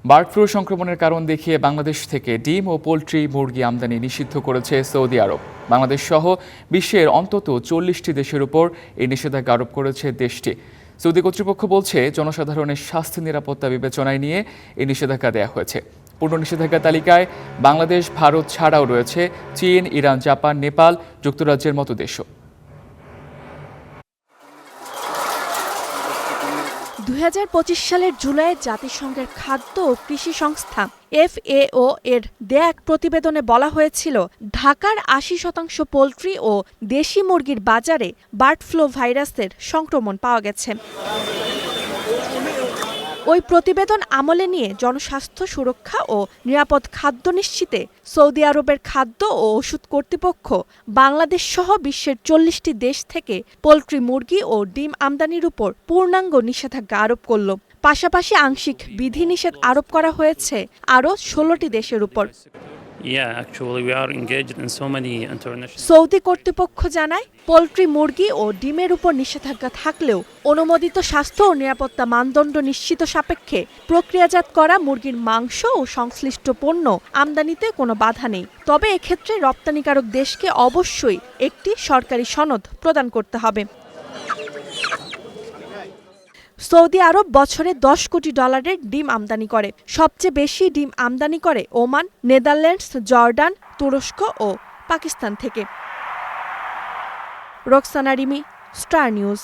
Bird flu সংক্রমণের কারণ দেখিয়ে বাংলাদেশ থেকে ডিম ও পোলট্রি মুরগি আমদানি নিষিদ্ধ করেছে সৌদি আরব। বাংলাদেশ সহ বিশ্বের অন্তত 40টি দেশের উপর এই নিষেধাজ্ঞা আরোপ করেছে দেশটি। সৌদি কর্তৃপক্ষ বলছে, জনসাধারণের স্বাস্থ্য নিরাপত্তা বিবেচনায় নিয়ে এই নিষেধাজ্ঞা দেওয়া হয়েছে। পূর্ণ নিষেধাজ্ঞা তালিকায় বাংলাদেশ, ভারত ছাড়াও রয়েছে চীন, ইরান, জাপান, নেপাল, যুক্তরাজ্যের মতো দেশও। 2025 সালের জুলাইয়ে জাতিসংঘের খাদ্য ও কৃষি সংস্থা FAO এর দেয়া এক প্রতিবেদনে বলা হয়েছিল, ঢাকার 80% পোলট্রি ও দেশি মুরগির বাজারে বার্ড ফ্লু ভাইরাসের সংক্রমণ পাওয়া গেছে। ওই প্রতিবেদন আমলে নিয়ে জনস্বাস্থ্য সুরক্ষা ও নিরাপদ খাদ্য নিশ্চিতে সৌদি আরবের খাদ্য ও ওষুধ কর্তৃপক্ষ বাংলাদেশ সহ বিশ্বের 40টি দেশ থেকে পোলট্রি, মুরগি ও ডিম আমদানির উপর পূর্ণাঙ্গ নিষেধাজ্ঞা আরোপ করল। পাশাপাশি আংশিক বিধিনিষেধ আরোপ করা হয়েছে আরও 16টি দেশের উপর। সৌদি কর্তৃপক্ষ জানায়, পোলট্রি, মুরগি ও ডিমের উপর নিষেধাজ্ঞা থাকলেও অনুমোদিত স্বাস্থ্য ও নিরাপত্তা মানদণ্ড নিশ্চিত সাপেক্ষে প্রক্রিয়াজাত করা মুরগির মাংস ও সংশ্লিষ্ট পণ্য আমদানিতে কোনো বাধা নেই। তবে এক্ষেত্রে রপ্তানিকারক দেশকে অবশ্যই একটি সরকারি সনদ প্রদান করতে হবে। সৌদি আরব বছরে $10 কোটি ডিম আমদানি করে। সবচেয়ে বেশি ডিম আমদানি করে ওমান, নেদারল্যান্ডস, জর্ডান, তুরস্ক ও পাকিস্তান থেকে। Roksana Rimi, star news.